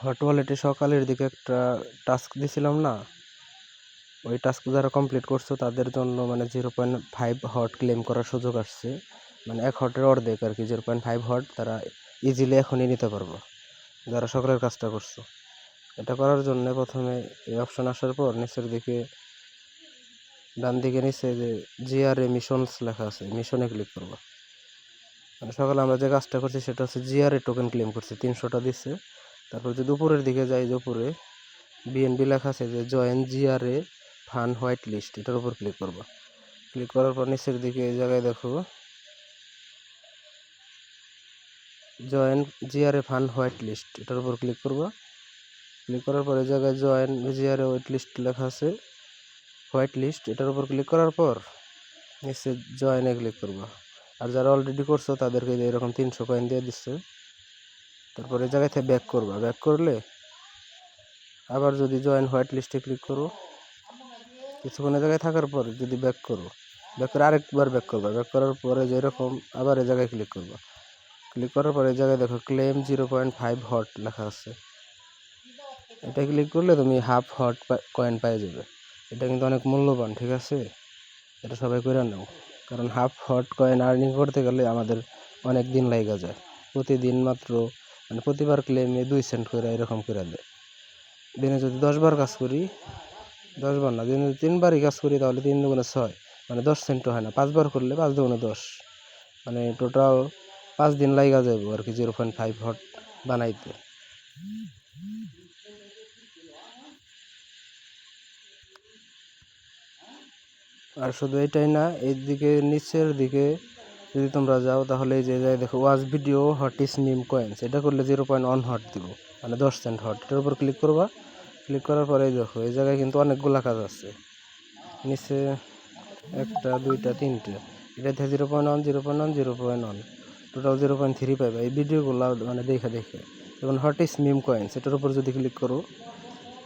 Hot ওয়ালেটে সকালের দিকে একটা টাস্ক দিছিলাম না, ওই টাস্ক যারা কমপ্লিট করছো তাদের জন্য মানে 0.5 হট ক্লেম করার সুযোগ আসছে। মানে 1 হটের অর্ধেক আর কি, 0.5 হট তারা ইজিলি এখনই নিতে পারবো যারা সকালের কাজটা করছো। এটা করার জন্য প্রথমে এই অপশন আসার পর নিচের দিকে ডান দিকে নিচে যে জিআরএ মিশনস লেখা আছে, মিশনে ক্লিক করবো। মানে সকালে আমরা যে কাজটা করছি সেটা হচ্ছে জিআরএ টোকেন ক্লেম করছি, 300টা দিচ্ছে। তারপর যদি উপরের দিকে যাই, যে উপরে বিএনবি লেখা আছে যে join GRA fun white list, এটার উপর ক্লিক করব। ক্লিক করার পর নিচের দিকে এই জায়গায় দেখো join GRA fun white list, এটার উপর ক্লিক করব। ক্লিক করার পর এই জায়গায় জয়েন জিআরএ হোয়াইট লিস্ট লেখা আছে, হোয়াইট লিস্ট, এটার উপর ক্লিক করার পর নিচে জয়েনে ক্লিক করব। আর যারা অলরেডি করছো তাদেরকে এরকম 300 কয়েন দিয়ে দিচ্ছে। তারপরে এই জায়গায় থেকে ব্যাক করবা, ব্যাক করলে আবার যদি জয়েন হোয়াইট লিস্টে ক্লিক করো, কিছুক্ষণ জায়গায় থাকার পর যদি ব্যাক করো, ব্যাক করে আরেকবার ব্যাক করবা, ব্যাক করার পরে যেরকম আবার এই জায়গায় ক্লিক করবা। ক্লিক করার পরে এই জায়গায় দেখো ক্লেম 0.5 হট লেখা আছে, এটা ক্লিক করলে তুমি হাফ হট কয়েন পেয়ে যাবে। এটা কিন্তু অনেক মূল্যবান, ঠিক আছে? এটা সবাই করে নাও, কারণ হাফ হট কয়েন আর্নিং করতে গেলে আমাদের অনেক দিন লাগা যায়। প্রতিদিন মাত্র মানে প্রতিবার ক্লেমে 2 সেন্ট করে এরকম করে দেয়। দিনে যদি 10 বার কাজ করি, 10 বার না, দিনে 3 বারই কাজ করি তাহলে 3 দুগুণে 6, মানে 10 সেন্টও হয় না। 5 বার করলে 5 দুগুণে 10, মানে টোটাল 5 দিন লাগা যাবে আর কি 0.5 হট বানাইতে। আর শুধু এটাই না, এই দিকে নিচের দিকে যদি তোমরা যাও তাহলে এই যে দেখো ওয়াচ ভিডিও হট ইস মিম কয়েন্স, এটা করলে 0.1 হট দিব, মানে 10 সেন্ট হট। এটার উপর ক্লিক করবা। ক্লিক করার পরে দেখো এই জায়গায় কিন্তু অনেকগুলা কাজ আছে, নিচে 1টা 2টা 3টে, এটাতে 0.1 0.1 0.1 টোটাল 0.3 পাইবা এই ভিডিওগুলো মানে দেখে দেখে। যেমন হট ইস মিম কয়েন্স, এটার উপর যদি ক্লিক করো,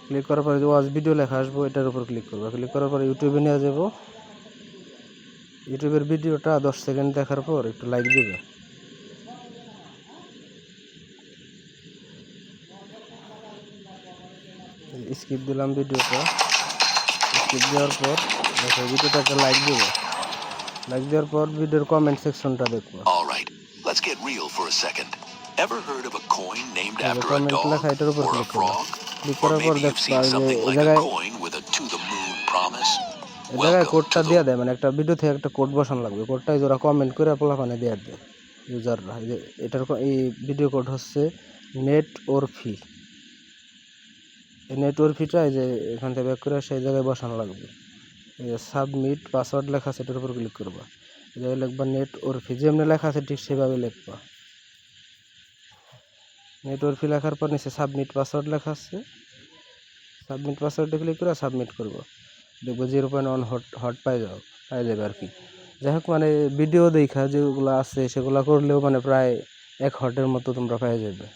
ক্লিক করার পরে যে ওয়াচ ভিডিও লেখা আসবো, এটার উপর ক্লিক করবো। ক্লিক করার পরে ইউটিউবে নিয়ে যাবো। ইউটিউবের ভিডিওটা 10 সেকেন্ড দেখার পর একটু লাইক দিবে। স্কিপ দিলাম ভিডিওটা, স্কিপ দেওয়ার পর দেখো ভিডিওটা একটা লাইক দিবে। লাইক দেওয়ার পর ভিডিওর কমেন্ট সেকশনটা দেখবো। Alright, let's get real for a second. Ever heard of a coin named after a comment dog লেখা, এটার উপর or a ক্লিক করবো। frog? ক্লিক Or করার পর maybe you've দেখবা seen যে something এই like a জায়গায় coin with a to the moon promise? এই জায়গায় Welcome কোডটা to দিয়ে the দেয়, মানে একটা ভিডিও থেকে একটা কোড বসানো লাগবে। কোডটা ওরা কমেন্ট করে পোলাপানে দিয়ে দেয় ইউজাররা। এটার এই ভিডিও কোড হচ্ছে নেট ওর ফি। এই নেট ওর ফিটা এই যে এখান থেকে ব্যাক করে সেই জায়গায় বসানো লাগবে। এই যে সাবমিট পাসওয়ার্ড লেখা আছে, এটার উপর ক্লিক করবা। এই জায়গায় লিখবা নেট ওর ফি, যেমনি লেখা আছে ঠিক সেভাবে লিখবা। নেট ওর ফি লেখার পর নিচে সাবমিট পাসওয়ার্ড লেখা আছে, সাবমিট পাসওয়ার্ডে ক্লিক করে সাবমিট করবো। দেখবো 0.1 হট পাই যাবে আর কি। যাই হোক, মানে ভিডিও দেখা যেগুলো আছে সেগুলো করলেও মানে প্রায় 1 হটের মতো তোমরা পেয়ে যাবে।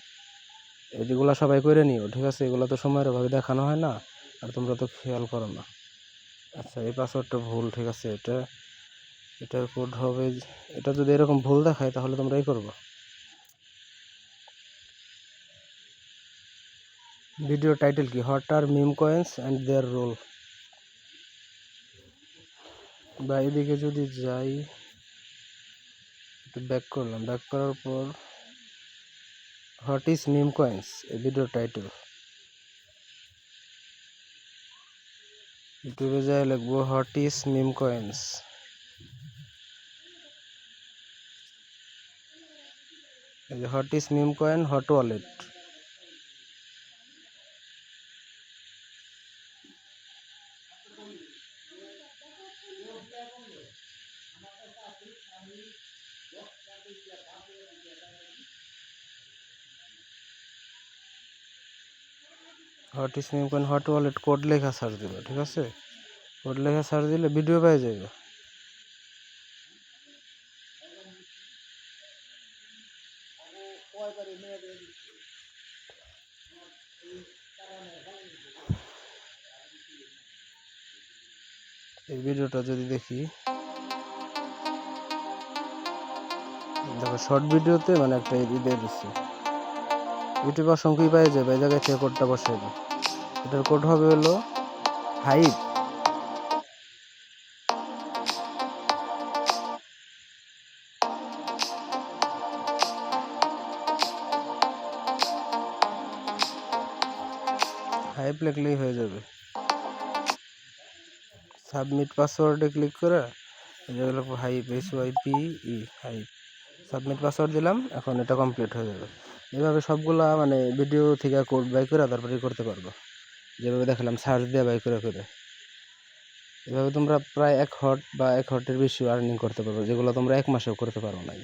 এগুলো সবাই করে নিও, ঠিক আছে? এগুলো তো সময়ের অভাবে দেখানো হয় না, আর তোমরা তো খেয়াল করো না। আচ্ছা, এই পাসওয়ার্ডটা ভুল, ঠিক আছে? এটার কোড হবে, এটা যদি এরকম ভুল দেখায় তাহলে তোমরা এই করবো। ভিডিও টাইটেল কি, হট আর meme coins and their role. বা এদিকে যদি যাই, একটু ব্যাক করলাম, ব্যাক করার পর হট ইজ মিম কয়েন্স এই ভিডিও টাইটেল। ইউটিউবে যাই লিখবো হট ইজ মিম কয়েন্স। এই যে hot is meme coin hot wallet. Hot is meme coin hot wallet code লেখা সার্চ দিবে, ঠিক আছে? কোড লেখা সার্চ দিলে ভিডিও পেয়ে যাবে। এই ভিডিওটা যদি দেখি, দেখো শর্ট ভিডিওতে মানে একটা দিয়ে দিচ্ছে, ইউটিউবে অসংখ্যই পাই যাবে, এই জায়গায় থেকে কোডটা বসাইবে। এটার কোড হবে হলো হাইপ। হাইপ লিখলেই হয়ে যাবে। সাবমিট পাসওয়ার্ডে ক্লিক করে যেগুলো hype HYPE hype submit password দিলাম। এখন এটা কমপ্লিট হয়ে যাবে। এভাবে সবগুলা মানে ভিডিও থেকে কোড বাই করে তারপরে করতে পারবো, যেভাবে দেখালাম সার্চ দিয়ে বাই করে করে। এভাবে তোমরা প্রায় 1 হট বা 1 হটের বেশি আর্নিং করতে পারবে, যেগুলো তোমরা 1 মাসেও করতে পারো নাই।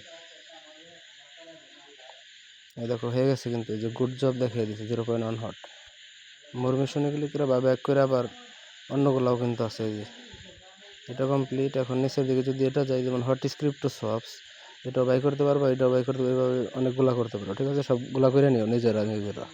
এই দেখো হয়ে গেছে, কিন্তু যে গুড জব দেখিয়ে দিচ্ছে 0.1 হট। মোর মিশনে ক্লিক করে বা ব্যাক করে আবার অন্যগুলাও কিন্তু আছে। এই যে এটা কমপ্লিট। এখন নিচের দিকে যদি এটা যাই, যেমন হট স্ক্রিপ্টো শপস, এটাও বাই করতে পারবো, এটাও বাই করতে পারবো, এইভাবে অনেকগুলা করতে পারবো। ঠিক আছে, সবগুলা করে নিও নিজেরা নিজেরা।